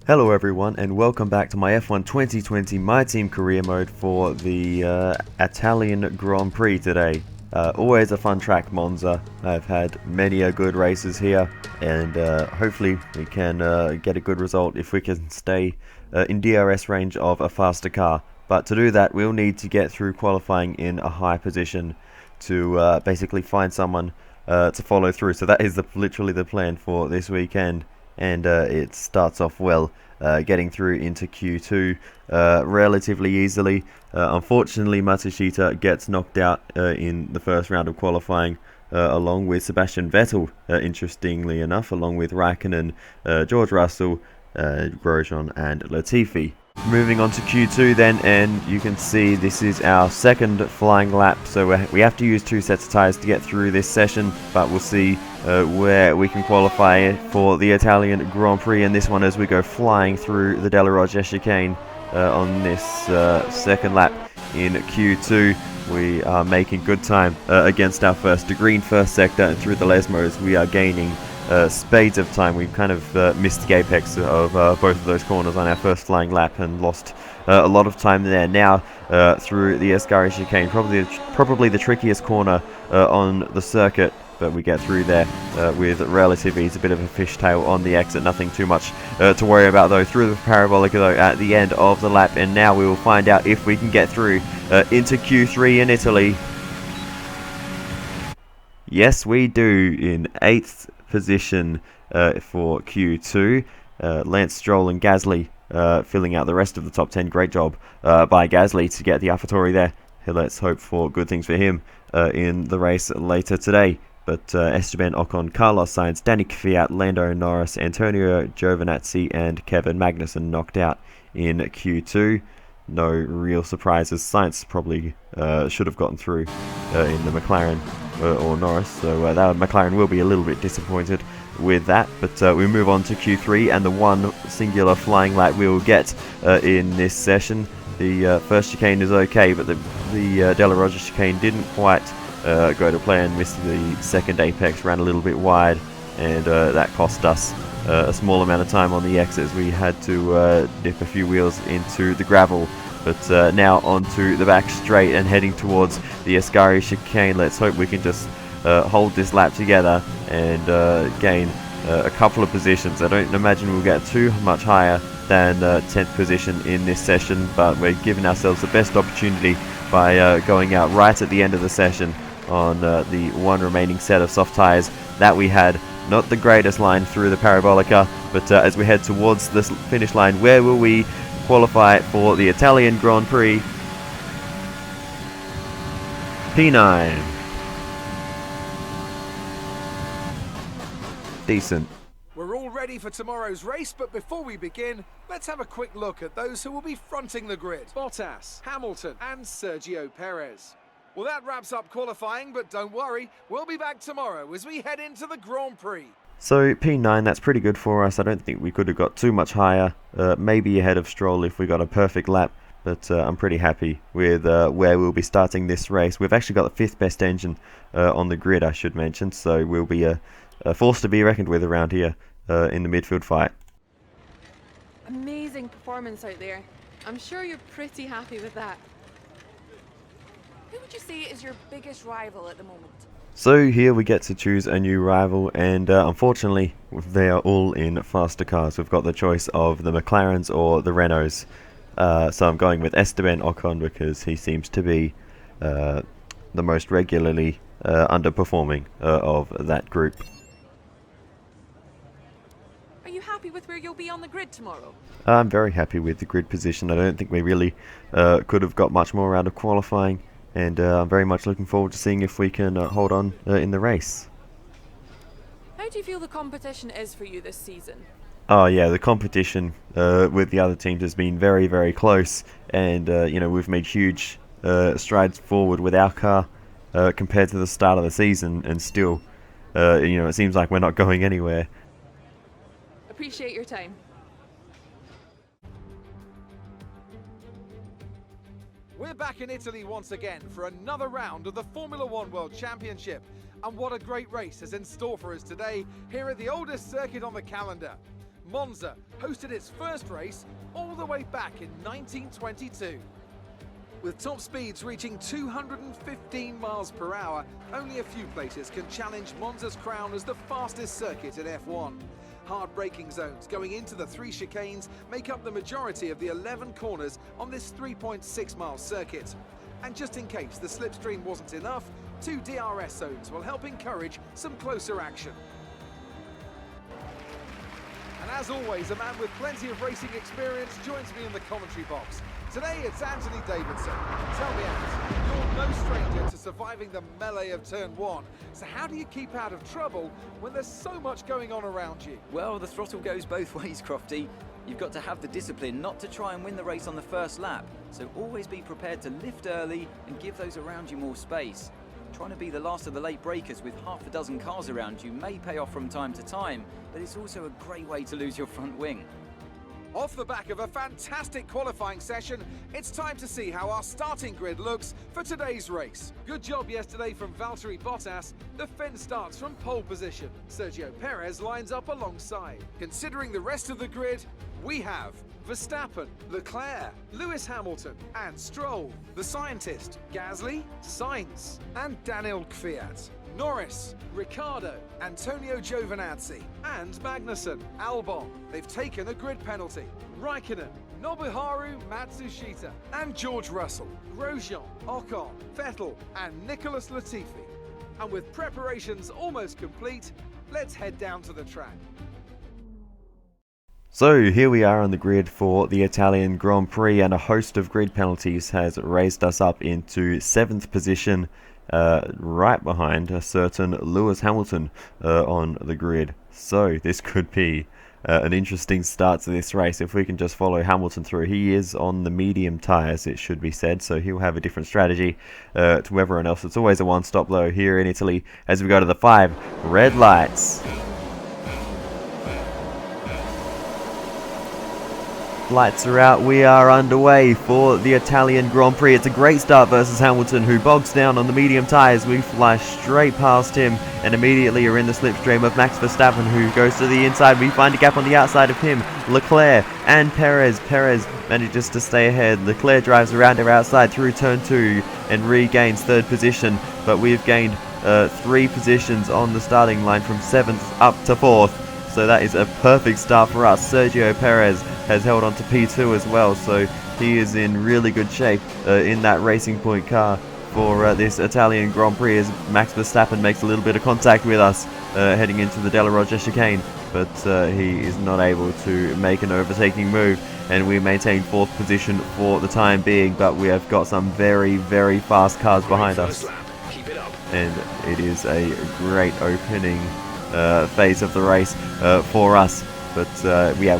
Hello everyone and welcome back to my F1 2020 My Team career mode for the Italian Grand Prix today. Always a fun track, Monza. I've had many a good races here and hopefully we can get a good result if we can stay in DRS range of a faster car. But to do that we'll need to get through qualifying in a high position to basically find someone to follow through. So that is literally the plan for this weekend. And it starts off well, getting through into Q2 relatively easily. Unfortunately, Matsushita gets knocked out in the first round of qualifying, along with Sebastian Vettel, interestingly enough, along with Raikkonen, George Russell, Grosjean and Latifi. Moving on to Q2 then, and you can see this is our second flying lap, so we have to use 2 sets of tyres to get through this session, but we'll see where we can qualify for the Italian Grand Prix in this one as we go flying through the Della Roggia chicane on this second lap in Q2. We are making good time against our the green first sector, and through the Lesmos we are gaining spades of time. We've kind of missed the apex of both of those corners on our first flying lap and lost a lot of time there. Now through the Ascari chicane, probably the trickiest corner on the circuit, but we get through there with relative ease. A bit of a fishtail on the exit, nothing too much to worry about though. Through the parabolica though at the end of the lap, and now we will find out if we can get through into Q3 in Italy. Yes, we do, in 8th position for Q2. Lance Stroll and Gasly filling out the rest of the top 10. Great job by Gasly to get the AlphaTauri there. Let's hope for good things for him in the race later today. But Esteban Ocon, Carlos Sainz, Danny Kvyat, Lando Norris, Antonio Giovinazzi and Kevin Magnussen knocked out in Q2. No real surprises. Sainz probably should have gotten through in the McLaren or Norris, so that McLaren will be a little bit disappointed with that. But we move on to Q3 and the one singular flying lap we will get in this session. The first chicane is okay, but the Della Roggia chicane didn't quite go to plan. Missed the second apex, ran a little bit wide, and that cost us a small amount of time on the exits. We had to dip a few wheels into the gravel. But now onto the back straight and heading towards the Ascari chicane. Let's hope we can just hold this lap together and gain a couple of positions. I don't imagine we'll get too much higher than 10th position in this session, but we're giving ourselves the best opportunity by going out right at the end of the session on the one remaining set of soft tyres that we had. Not the greatest line through the parabolica, but as we head towards the finish line, where will we qualify for the Italian Grand Prix? P9. Decent. We're all ready for tomorrow's race, but before we begin, let's have a quick look at those who will be fronting the grid. Bottas, Hamilton and Sergio Perez. Well, that wraps up qualifying, but don't worry, we'll be back tomorrow as we head into the Grand Prix. So P9, that's pretty good for us. I don't think we could have got too much higher, maybe ahead of Stroll if we got a perfect lap, but I'm pretty happy with where we'll be starting this race. We've actually got the 5th best engine on the grid, I should mention, so we'll be a force to be reckoned with around here in the midfield fight. Amazing performance out there. I'm sure you're pretty happy with that. Who would you say is your biggest rival at the moment? So here we get to choose a new rival, and unfortunately they are all in faster cars. We've got the choice of the McLarens or the Renaults. So I'm going with Esteban Ocon because he seems to be the most regularly underperforming of that group. Are you happy with where you'll be on the grid tomorrow? I'm very happy with the grid position. I don't think we really could have got much more out of qualifying. And I'm very much looking forward to seeing if we can hold on in the race. How do you feel the competition is for you this season? Oh yeah, the competition with the other teams has been very, very close. And, you know, we've made huge strides forward with our car compared to the start of the season. And still, you know, it seems like we're not going anywhere. Appreciate your time. We're back in Italy once again for another round of the Formula One World Championship. And what a great race is in store for us today here at the oldest circuit on the calendar. Monza hosted its first race all the way back in 1922. With top speeds reaching 215 miles per hour, only a few places can challenge Monza's crown as the fastest circuit in F1. Hard braking zones going into the 3 chicanes make up the majority of the 11 corners on this 3.6-mile circuit. And just in case the slipstream wasn't enough, 2 DRS zones will help encourage some closer action. And as always, a man with plenty of racing experience joins me in the commentary box. Today it's Anthony Davidson. Tell me, Ant, you're no stranger to surviving the melee of turn 1. So how do you keep out of trouble when there's so much going on around you? Well, the throttle goes both ways, Crofty. You've got to have the discipline not to try and win the race on the first lap. So always be prepared to lift early and give those around you more space. Trying to be the last of the late breakers with half a dozen cars around you may pay off from time to time, but it's also a great way to lose your front wing. Off the back of a fantastic qualifying session, it's time to see how our starting grid looks for today's race. Good job yesterday from Valtteri Bottas. The Finn starts from pole position. Sergio Perez lines up alongside. Considering the rest of the grid, we have Verstappen, Leclerc, Lewis Hamilton and Stroll, the scientist, Gasly, Sainz and Daniel Kvyat, Norris, Ricciardo, Antonio Giovinazzi and Magnussen, Albon. They've taken a grid penalty. Raikkonen, Nobuharu Matsushita and George Russell, Grosjean, Ocon, Vettel and Nicholas Latifi. And with preparations almost complete, let's head down to the track. So here we are on the grid for the Italian Grand Prix, and a host of grid penalties has raised us up into 7th position, right behind a certain Lewis Hamilton on the grid. So this could be an interesting start to this race if we can just follow Hamilton through. He is on the medium tyres, it should be said, so he'll have a different strategy to everyone else. It's always a one-stop though here in Italy as we go to the 5 red lights. Lights are out, we are underway for the Italian Grand Prix. It's a great start versus Hamilton, who bogs down on the medium tyres. We fly straight past him and immediately are in the slipstream of Max Verstappen, who goes to the inside. We find a gap on the outside of him. Leclerc and Perez. Perez manages to stay ahead. Leclerc drives around our outside through turn 2 and regains 3rd position, but we've gained 3 positions on the starting line from 7th up to 4th. So that is a perfect start for us. Sergio Perez has held on to P2 as well, so he is in really good shape in that Racing Point car for this Italian Grand Prix, as Max Verstappen makes a little bit of contact with us heading into the Della Roggia chicane, but he is not able to make an overtaking move, and we maintain 4th position for the time being, but we have got some very, very fast cars behind us. And it is a great opening phase of the race for us, but yeah,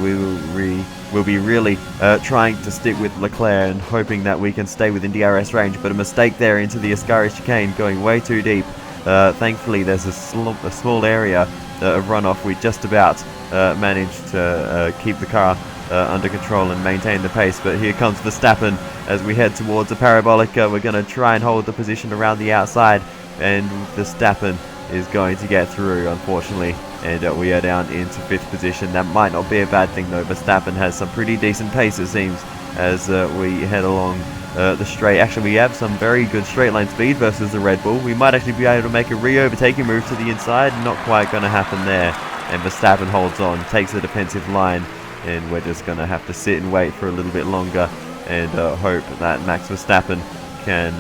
we'll be really trying to stick with Leclerc and hoping that we can stay within DRS range, but a mistake there into the Ascari chicane, going way too deep. Thankfully there's a small area of runoff. We just about managed to keep the car under control and maintain the pace, but here comes Verstappen as we head towards a parabolic. We're going to try and hold the position around the outside, and Verstappen is going to get through, unfortunately, and we are down into 5th position. That might not be a bad thing though. Verstappen has some pretty decent pace, it seems, as we head along the straight. Actually, we have some very good straight line speed versus the Red Bull. We might actually be able to make a re-overtaking move to the inside. Not quite going to happen there, and Verstappen holds on, takes the defensive line, and we're just going to have to sit and wait for a little bit longer and hope that Max Verstappen can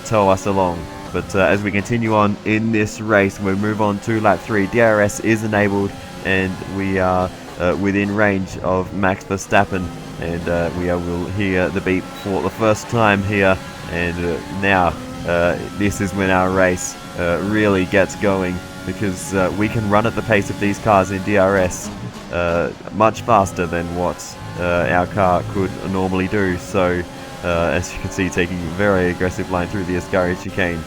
tow us along. But as we continue on in this race, we move on to lap 3. DRS is enabled, and we are within range of Max Verstappen, and we will hear the beep for the first time here. And now this is when our race really gets going, because we can run at the pace of these cars in DRS much faster than what our car could normally do. So as you can see, taking a very aggressive line through the Ascari chicane,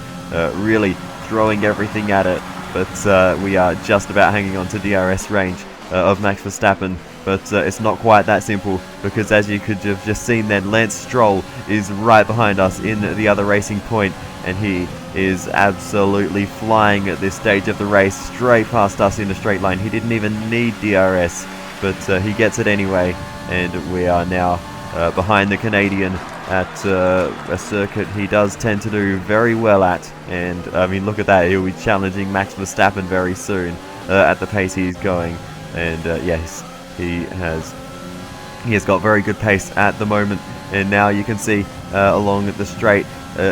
really throwing everything at it, but we are just about hanging on to DRS range of Max Verstappen. But it's not quite that simple, because as you could have just seen then, Lance Stroll is right behind us in the other Racing Point, and he is absolutely flying at this stage of the race, straight past us in a straight line. He didn't even need DRS but he gets it anyway, and we are now behind the Canadian at a circuit he does tend to do very well at. And I mean, look at that, he'll be challenging Max Verstappen very soon at the pace he's going. And yes, he has got very good pace at the moment. And now you can see along the straight,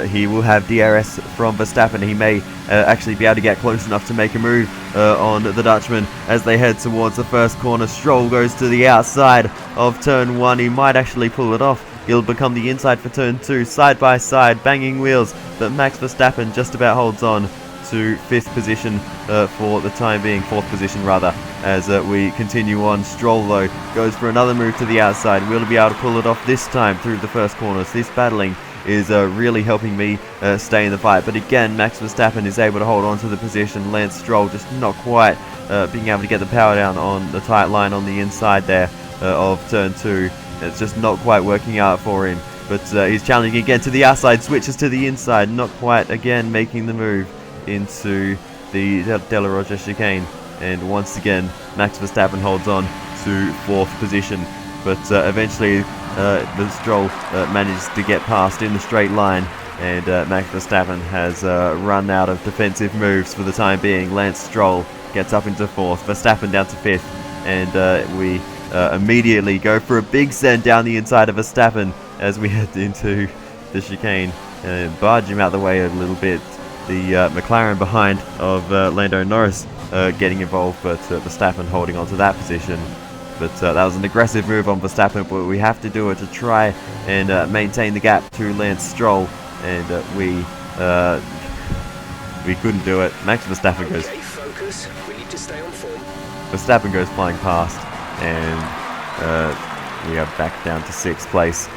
he will have DRS from Verstappen. He may actually be able to get close enough to make a move on the Dutchman as they head towards the first corner. Stroll goes to the outside of turn 1. He might actually pull it off. He'll become the inside for turn 2, side by side, banging wheels. But Max Verstappen just about holds on to 5th position for the time being, 4th position rather, as we continue on. Stroll though goes for another move to the outside. Will he be able to pull it off this time through the first corners? This battling is really helping me stay in the fight. But again, Max Verstappen is able to hold on to the position. Lance Stroll just not quite being able to get the power down on the tight line on the inside there of turn 2. It's just not quite working out for him. But he's challenging again to the outside, switches to the inside, not quite again making the move into the De La Rocha chicane. And once again, Max Verstappen holds on to 4th position. But eventually, the Stroll manages to get past in the straight line. And Max Verstappen has run out of defensive moves for the time being. Lance Stroll gets up into 4th, Verstappen down to 5th. And we immediately go for a big send down the inside of Verstappen as we head into the chicane and barge him out the way a little bit. The McLaren behind of Lando Norris getting involved, but Verstappen holding on to that position. But that was an aggressive move on Verstappen, but we have to do it to try and maintain the gap to Lance Stroll, and we couldn't do it. Max Verstappen goes. Okay, focus. We need to stay on form. Verstappen goes flying past, and we are back down to 6th place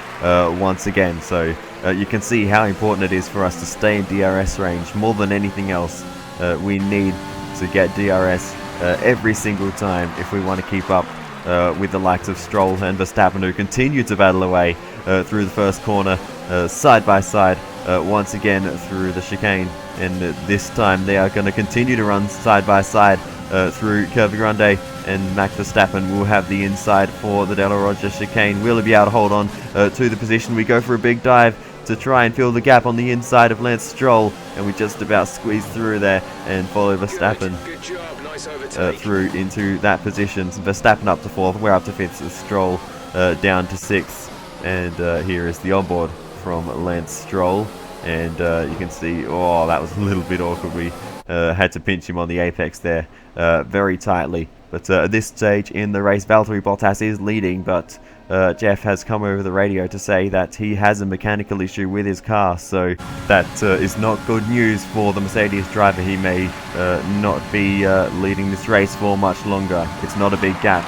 once again. So you can see how important it is for us to stay in DRS range more than anything else. We need to get DRS every single time if we want to keep up with the likes of Stroll and Verstappen, who continue to battle away through the first corner, side by side, once again through the chicane. And this time they are going to continue to run side by side through Curva Grande, and Max Verstappen will have the inside for the De La Rocha chicane. Will he be able to hold on to the position? We go for a big dive to try and fill the gap on the inside of Lance Stroll, and we just about squeeze through there and follow Verstappen Good job. Nice overtake. through into that position. Verstappen up to 4th, we're up to 5th, Stroll down to 6th, and here is the onboard from Lance Stroll, and you can see, oh, that was a little bit awkward. We had to pinch him on the apex there very tightly. But at this stage in the race, Valtteri Bottas is leading, but Jeff has come over the radio to say that he has a mechanical issue with his car, so that is not good news for the Mercedes driver. He may not be leading this race for much longer. It's not a big gap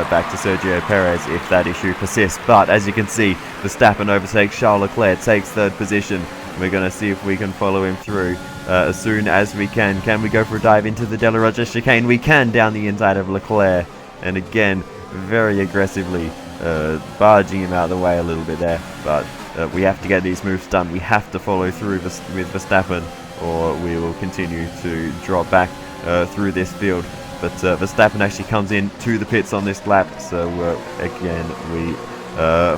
back to Sergio Perez if that issue persists, but as you can see, Verstappen overtakes Charles Leclerc, takes 3rd position. We're going to see if we can follow him through as soon as we can. Can we go for a dive into the De La Rocha chicane? We can, down the inside of Leclerc, and again very aggressively barging him out of the way a little bit there. But we have to get these moves done. We have to follow through with Verstappen, or we will continue to drop back through this field. But Verstappen actually comes in to the pits on this lap, so again we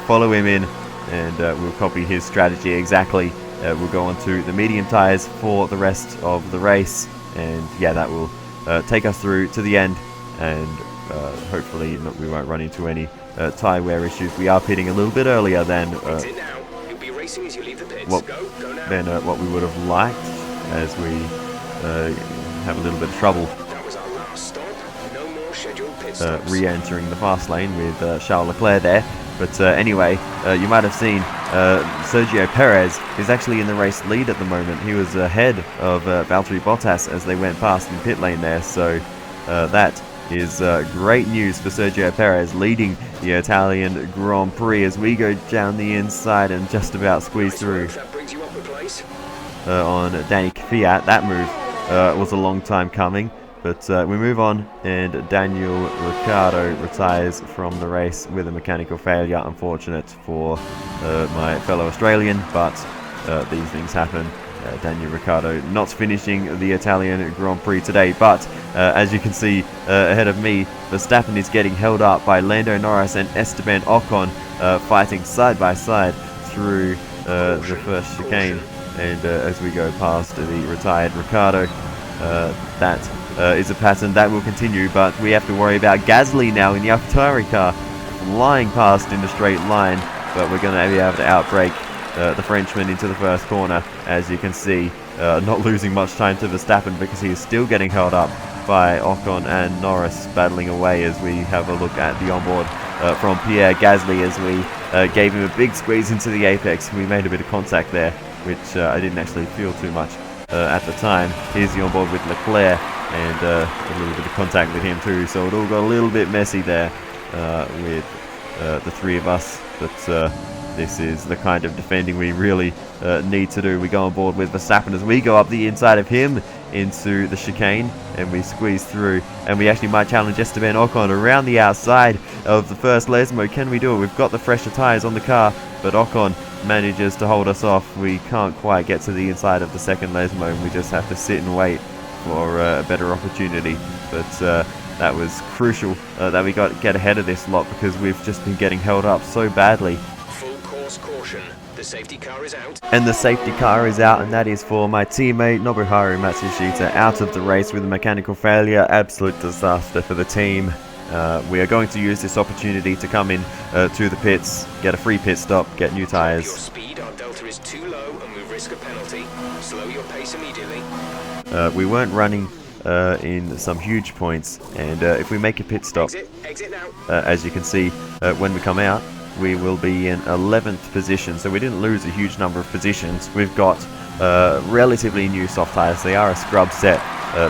follow him in, and we'll copy his strategy exactly. We'll go on to the medium tyres for the rest of the race, and yeah, that will take us through to the end, and hopefully we won't run into any tyre wear issues. We are pitting a little bit earlier than It's in now. You'll be racing as you leave the pits. what, Go now. than what we would have liked, as we have a little bit of trouble That was our last stop. No more scheduled pit stops. re-entering the fast lane with Charles Leclerc there. But anyway, you might have seen Sergio Perez is actually in the race lead at the moment. He was ahead of Valtteri Bottas as they went past in pit lane there. So that is great news for Sergio Perez, leading the Italian Grand Prix as we go down the inside and just about squeeze Nice through work. That brings you up a place. on Danny Kvyat. That move was a long time coming. But we move on, and Daniel Ricciardo retires from the race with a mechanical failure. Unfortunate for my fellow Australian, but these things happen. Daniel Ricciardo not finishing the Italian Grand Prix today, but as you can see ahead of me, Verstappen is getting held up by Lando Norris and Esteban Ocon, fighting side by side through the first chicane, and as we go past the retired Ricciardo, that is a pattern that will continue, but we have to worry about Gasly now in the AlphaTauri car, flying past in a straight line, but we're going to be able to outbrake the Frenchman into the first corner, as you can see, not losing much time to Verstappen because he is still getting held up by Ocon and Norris, battling away as we have a look at the onboard from Pierre Gasly as we gave him a big squeeze into the apex. We made a bit of contact there, which I didn't actually feel too much at the time. Here's the onboard with Leclerc, and a little bit of contact with him too, so it all got a little bit messy there with the three of us, but this is the kind of defending we really need to do. We go on board with Verstappen as we go up the inside of him into the chicane, and we squeeze through, and we actually might challenge Esteban Ocon around the outside of the first Lesmo. Can we do it? We've got the fresher tyres on the car, but Ocon manages to hold us off. We can't quite get to the inside of the second Lesmo, and we just have to sit and wait for a better opportunity. But that was crucial that we get ahead of this lot, because we've just been getting held up so badly. Full course caution. The safety car is out. And the safety car is out, and that is for my teammate Nobuharu Matsushita, out of the race with a mechanical failure. Absolute disaster for the team. We are going to use this opportunity to come in to the pits, get a free pit stop, get new Your tyres. speed, our delta is too low and we risk a penalty. Slow your pace immediately. We weren't running in some huge points, and if we make a pit stop, Exit now. as you can see when we come out, we will be in 11th position, so we didn't lose a huge number of positions. We've got relatively new soft tyres. They are a scrub set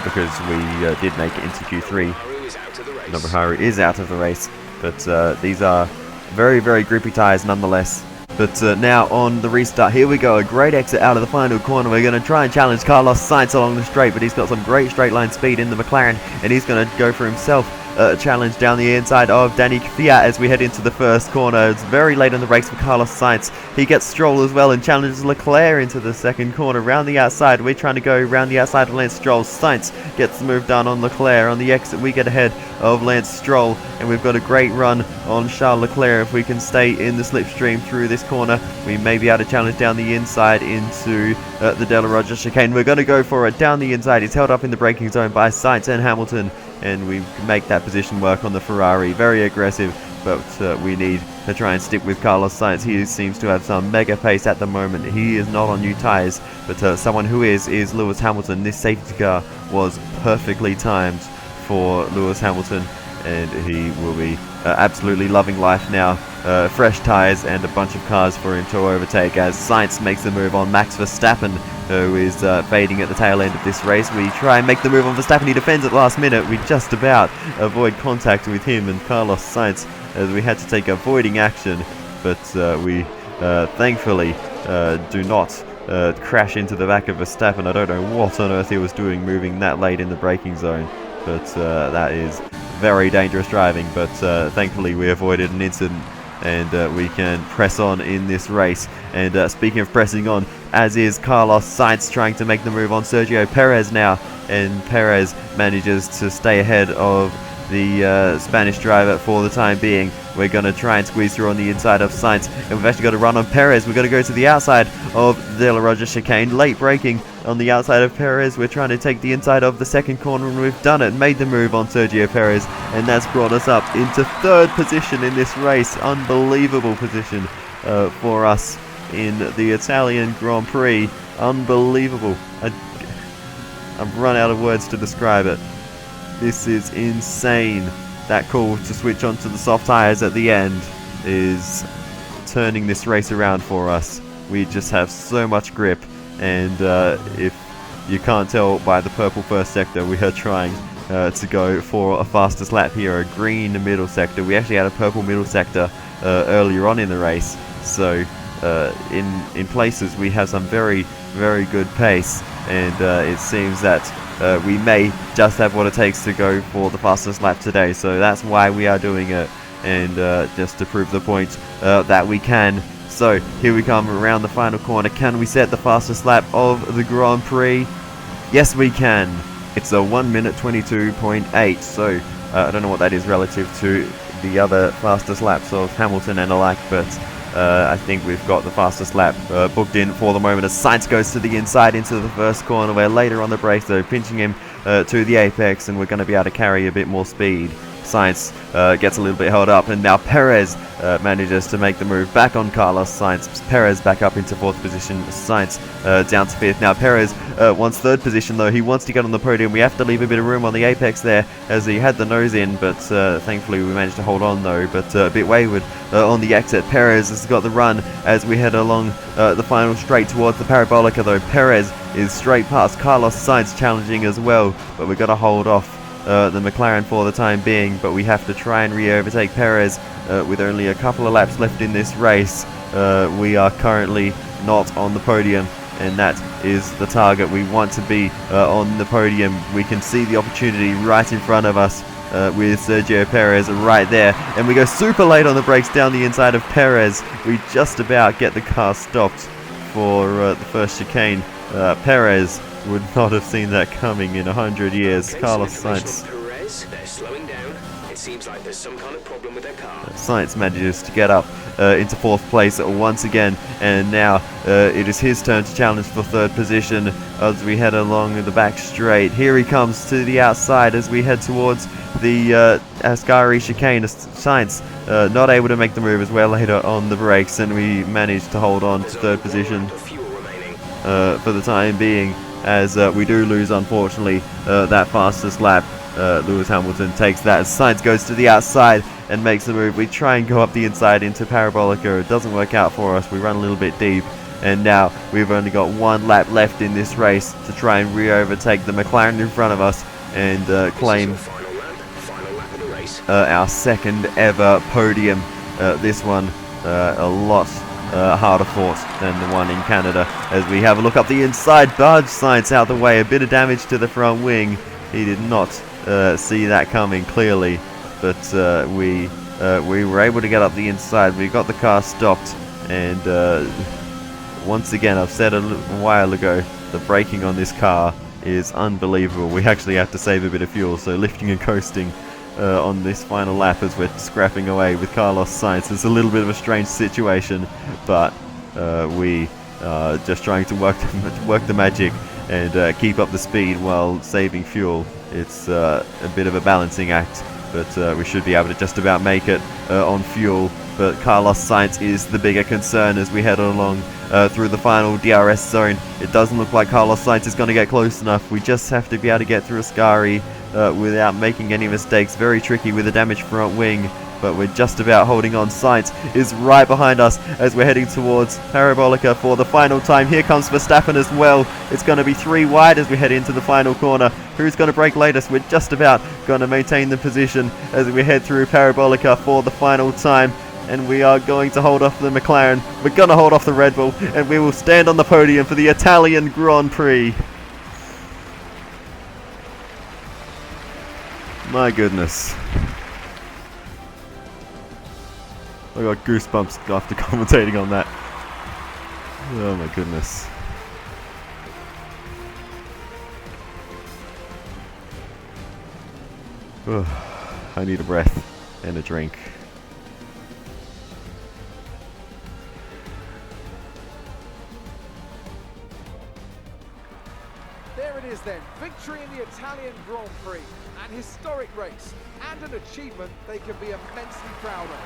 because we did make it into Q3. Nobuharu is out of the race. Nobuharu is out of the race, but these are very, very grippy tyres nonetheless. But now on the restart, here we go, a great exit out of the final corner. We're going to try and challenge Carlos Sainz along the straight, but he's got some great straight line speed in the McLaren, and he's going to go for himself a challenge down the inside of Danny Kvyat as we head into the first corner. It's very late on the brakes for Carlos Sainz. He gets Stroll as well and challenges Leclerc into the second corner. Round the outside, we're trying to go round the outside of Lance Stroll. Sainz gets the move done on Leclerc. On the exit, we get ahead of Lance Stroll, and we've got a great run on Charles Leclerc. If we can stay in the slipstream through this corner, we may be able to challenge down the inside into the Della Roger chicane. We're going to go for it down the inside. He's held up in the braking zone by Sainz and Hamilton, and we make that position work on the Ferrari. Very aggressive, but we need to try and stick with Carlos Sainz. He seems to have some mega pace at the moment. He is not on new tyres, but someone who is Lewis Hamilton. This safety car was perfectly timed for Lewis Hamilton, and he will be absolutely loving life now. Fresh tyres and a bunch of cars for him to overtake as Sainz makes the move on Max Verstappen, who is fading at the tail end of this race. We try and make the move on Verstappen. He defends at last minute. We just about avoid contact with him and Carlos Sainz as we had to take avoiding action, but we thankfully do not crash into the back of Verstappen. I don't know what on earth he was doing moving that late in the braking zone, but that is very dangerous driving. But thankfully we avoided an incident, and we can press on in this race. And speaking of pressing on, as is Carlos Sainz trying to make the move on Sergio Perez now, and Perez manages to stay ahead of the Spanish driver for the time being. We're going to try and squeeze through on the inside of Sainz, and we've actually got to run on Perez. We're going to go to the outside of the De La Roger chicane. Late braking on the outside of Perez. We're trying to take the inside of the second corner, and we've done it. Made the move on Sergio Perez, and that's brought us up into third position in this race. Unbelievable position for us in the Italian Grand Prix. Unbelievable. I've run out of words to describe it. This is insane. That call to switch onto the soft tyres at the end is turning this race around for us. We just have so much grip, and if you can't tell by the purple first sector, we are trying to go for a fastest lap here, a green middle sector. We actually had a purple middle sector earlier on in the race, so in places we have some very, very good pace, and it seems that we may just have what it takes to go for the fastest lap today. So that's why we are doing it, and just to prove the point that we can So here we come around the final corner. Can we set the fastest lap of the Grand Prix? Yes, we can. It's a 1 minute 22.8. So I don't know what that is relative to the other fastest laps of Hamilton and alike, but I think we've got the fastest lap booked in for the moment as Sainz goes to the inside into the first corner. We're later on the brakes though, pinching him to the apex, and we're going to be able to carry a bit more speed. Sainz gets a little bit held up, and now Perez manages to make the move back on Carlos Sainz. Perez back up into 4th position, Sainz down to 5th. Now Perez wants 3rd position though. He wants to get on the podium. We have to leave a bit of room on the apex there as he had the nose in, but thankfully we managed to hold on though, but a bit wayward on the exit. Perez has got the run as we head along the final straight towards the Parabolica though. Perez is straight past Carlos Sainz, challenging as well, but we've got to hold off the McLaren for the time being, but we have to try and re-overtake Perez with only a couple of laps left in this race. We are currently not on the podium, and that is the target. We want to be on the podium. We can see the opportunity right in front of us with Sergio Perez right there, and we go super late on the brakes down the inside of Perez. We just about get the car stopped for the first chicane. Perez would not have seen that coming in 100 years. Okay, Carlos so Sainz. Perez, they're slowing down. It seems like there's some kind of problem with their car. Sainz manages to get up into 4th place once again, and now it is his turn to challenge for 3rd position as we head along the back straight. Here he comes to the outside as we head towards the Ascari chicane. Sainz not able to make the move as well later on the brakes, and we managed to hold on to 3rd position for the time being, as we do lose, unfortunately, that fastest lap. Lewis Hamilton takes that as Sainz goes to the outside and makes the move. We try and go up the inside into Parabolica. It doesn't work out for us. We run a little bit deep, and now we've only got 1 lap left in this race to try and re-overtake the McLaren in front of us and claim Final lap of the race. our 2nd ever podium. This one a lot harder fought than the one in Canada, as we have a look up the inside. Barge Sainz out the way, a bit of damage to the front wing. He did not see that coming clearly, but we were able to get up the inside. We got the car stopped, and once again, I've said a while ago, the braking on this car is unbelievable. We actually have to save a bit of fuel, so lifting and coasting on this final lap as we're scrapping away with Carlos Sainz. It's a little bit of a strange situation, but we are just trying to work the magic and keep up the speed while saving fuel. It's a bit of a balancing act, but we should be able to just about make it on fuel. But Carlos Sainz is the bigger concern as we head along through the final DRS zone. It doesn't look like Carlos Sainz is going to get close enough. We just have to be able to get through Ascari without making any mistakes. Very tricky with a damaged front wing, but we're just about holding on. Sainz is right behind us as we're heading towards Parabolica for the final time. Here comes Verstappen as well. It's going to be 3 wide as we head into the final corner. Who's going to brake latest? We're just about going to maintain the position as we head through Parabolica for the final time. And we are going to hold off the McLaren. We're going to hold off the Red Bull, and we will stand on the podium for the Italian Grand Prix. My goodness. I got goosebumps after commentating on that. Oh my goodness. I need a breath and a drink. There it is then, victory in the Italian Grand Prix. An historic race and an achievement they can be immensely proud of.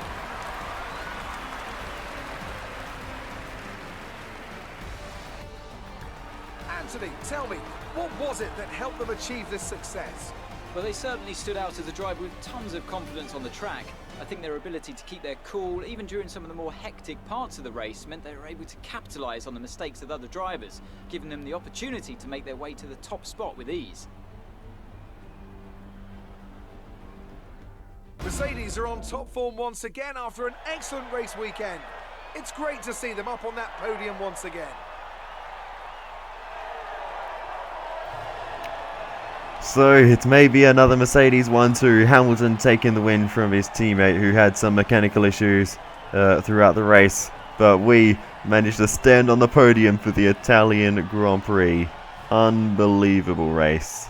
Anthony, tell me, what was it that helped them achieve this success? Well, they certainly stood out as a driver with tons of confidence on the track. I think their ability to keep their cool, even during some of the more hectic parts of the race, meant they were able to capitalise on the mistakes of other drivers, giving them the opportunity to make their way to the top spot with ease. Mercedes are on top form once again after an excellent race weekend. It's great to see them up on that podium once again. So it's maybe another Mercedes 1-2. Hamilton taking the win from his teammate who had some mechanical issues throughout the race. but we managed to stand on the podium for the Italian Grand Prix. Unbelievable race.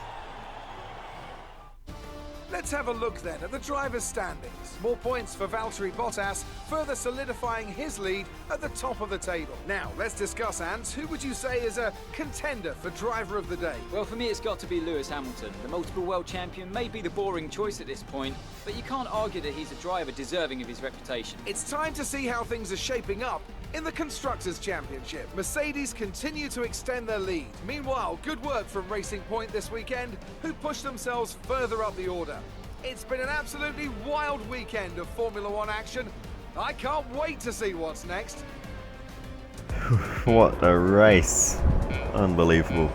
Let's have a look then at the driver's standings. More points for Valtteri Bottas, further solidifying his lead at the top of the table. Now, let's discuss, Ants. Who would you say is a contender for driver of the day? Well, for me, it's got to be Lewis Hamilton. The multiple world champion may be the boring choice at this point, but you can't argue that he's a driver deserving of his reputation. It's time to see how things are shaping up in the Constructors' Championship. Mercedes continue to extend their lead. Meanwhile, good work from Racing Point this weekend, who pushed themselves further up the order. It's been an absolutely wild weekend of Formula One action. I can't wait to see what's next. What a race. Unbelievable.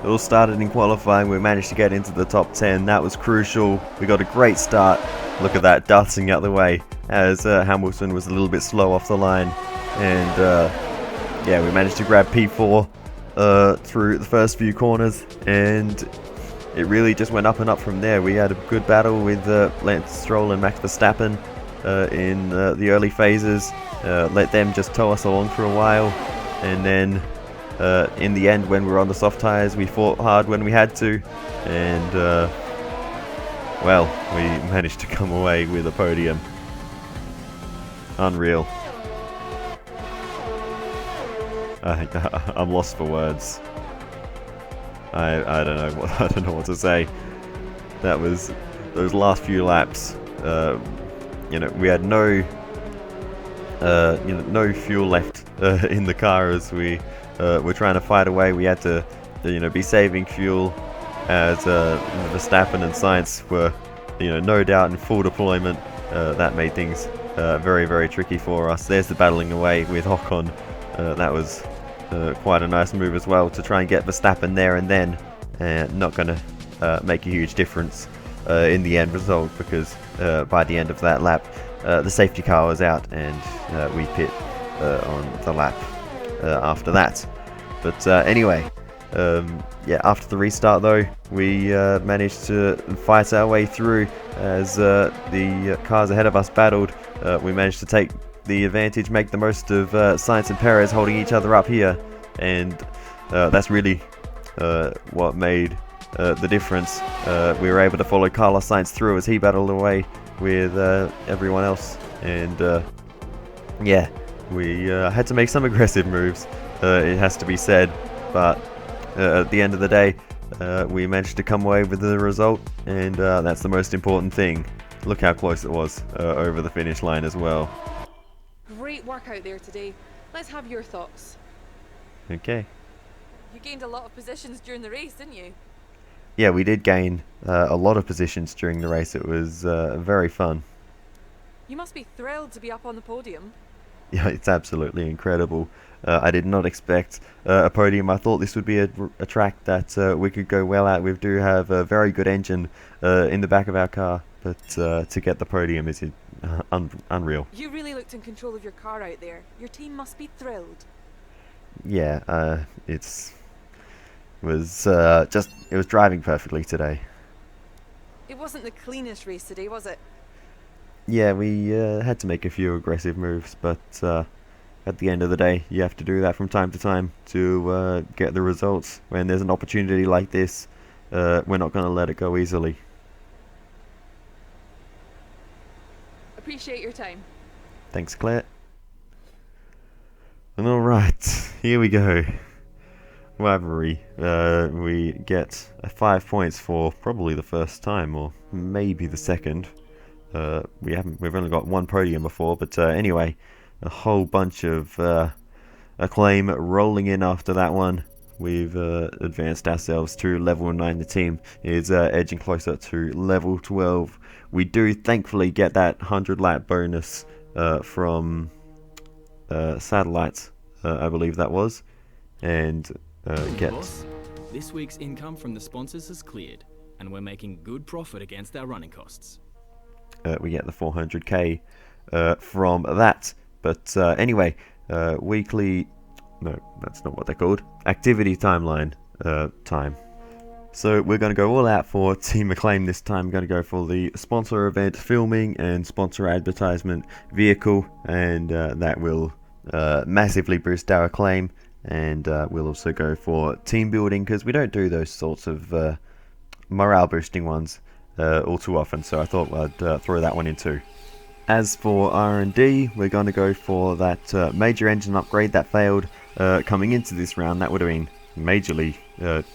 It all started in qualifying. We managed to get into the top 10. That was crucial. We got a great start. Look at that, dusting out the way as Hamilton was a little bit slow off the line. And yeah, we managed to grab P4 through the first few corners, and it really just went up and up from there. We had a good battle with Lance Stroll and Max Verstappen in the early phases. Let them just tow us along for a while, and then in the end, when we were on the soft tyres, we fought hard when we had to, and well, we managed to come away with a podium. Unreal. I'm lost for words. I don't know what I don't know what to say. That was those last few laps. You know, we had no no fuel left in the car as we were trying to fight away. We had to be saving fuel as Verstappen and Sainz were no doubt in full deployment. That made things very, very tricky for us. There's the battling away with Ocon. That was quite a nice move as well to try and get Verstappen there and then. Not going to make a huge difference in the end result, because by the end of that lap the safety car was out, and we pit on the lap after that. But anyway, yeah, after the restart though, we managed to fight our way through as the cars ahead of us battled. We managed to take the advantage, make the most of Sainz and Perez holding each other up here, and that's really what made the difference. We were able to follow Carlos Sainz through as he battled away with everyone else, and yeah, we had to make some aggressive moves, it has to be said, but at the end of the day, we managed to come away with the result, and that's the most important thing. Look how close it was over the finish line as well. Great work out there today. Let's have your thoughts. Okay. You gained a lot of positions during the race, didn't you? Yeah, we did gain a lot of positions during the race. It was very fun. You must be thrilled to be up on the podium. Yeah, it's absolutely incredible. I did not expect a podium. I thought this would be a track that we could go well at. We do have a very good engine in the back of our car, but to get the podium is unreal. You really looked in control of your car out there. Your team must be thrilled. Yeah, it was driving perfectly today. It wasn't the cleanest race today, was it? Yeah, we had to make a few aggressive moves, but at the end of the day, you have to do that from time to time to get the results. When there's an opportunity like this, we're not going to let it go easily. Appreciate your time. Thanks, Claire. And alright, here we go. Rivalry. We get 5 points for probably the first time, or maybe the second. We've only got one podium before, but anyway, a whole bunch of acclaim rolling in after that one. We've advanced ourselves to level 9. The team is edging closer to level 12. We do thankfully get that 100 lap bonus from satellites, I believe that was, and get... Boss, this week's income from the sponsors has cleared, and we're making good profit against our running costs. We get the 400k from that. But anyway, weekly... No, that's not what they're called. Activity timeline time. So we're going to go all out for Team Acclaim this time. We're going to go for the sponsor event filming and sponsor advertisement vehicle, and that will massively boost our acclaim. And we'll also go for team building, because we don't do those sorts of morale boosting ones all too often, so I thought I'd throw that one in too. As for R&D, we're going to go for that major engine upgrade that failed coming into this round. That would have been majorly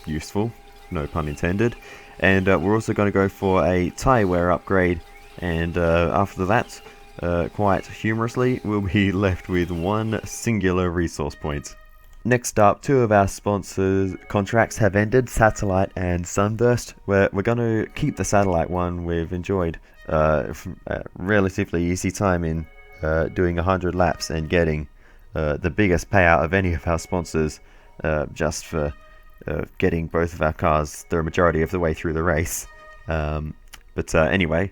useful, no pun intended. And we're also going to go for a tyre wear upgrade, and after that, quite humorously, we'll be left with one singular resource point. Next up, two of our sponsors' contracts have ended, Satellite and Sunburst. We're going to keep the Satellite one. We've enjoyed a relatively easy time in doing 100 laps and getting the biggest payout of any of our sponsors just for getting both of our cars the majority of the way through the race. But anyway,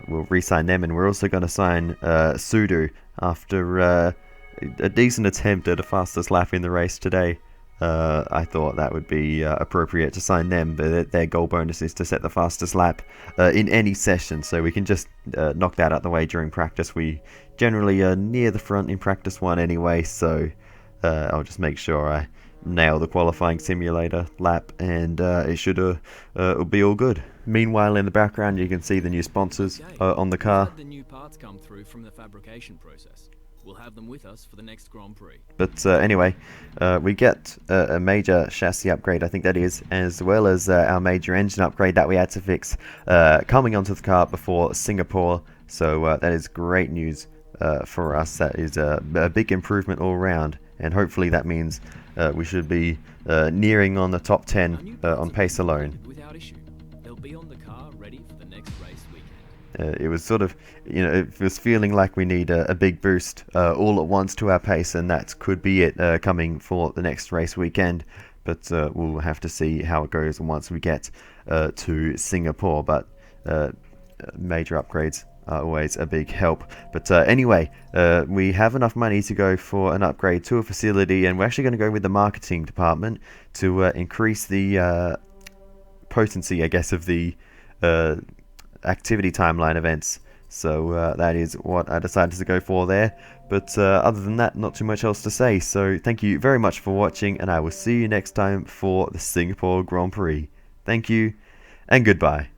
we'll re-sign them, and we're also going to sign Sudo after a decent attempt at a fastest lap in the race today. I thought that would be appropriate to sign them, but their goal bonus is to set the fastest lap in any session, so we can just knock that out the way during practice. We generally are near the front in practice 1 anyway, so I'll just make sure I nail the qualifying simulator lap, and it should be all good. Meanwhile, in the background, you can see the new sponsors on the car. The new parts come through from the fabrication process. We'll have them with us for the next Grand Prix. But anyway, we get a major chassis upgrade, I think that is, as well as our major engine upgrade that we had to fix coming onto the car before Singapore. So that is great news for us. That is a big improvement all around, and hopefully that means we should be nearing on the top 10 on pace alone. Without issue. They'll be on the car ready for the next race weekend. It was sort of, it was feeling like we need a big boost all at once to our pace, and that could be it coming for the next race weekend. But we'll have to see how it goes once we get to Singapore. But major upgrades are always a big help. But anyway, we have enough money to go for an upgrade to a facility, and we're actually going to go with the marketing department to increase the potency, I guess, of the activity timeline events. So that is what I decided to go for there. But other than that, not too much else to say. So thank you very much for watching, and I will see you next time for the Singapore Grand Prix. Thank you, and goodbye.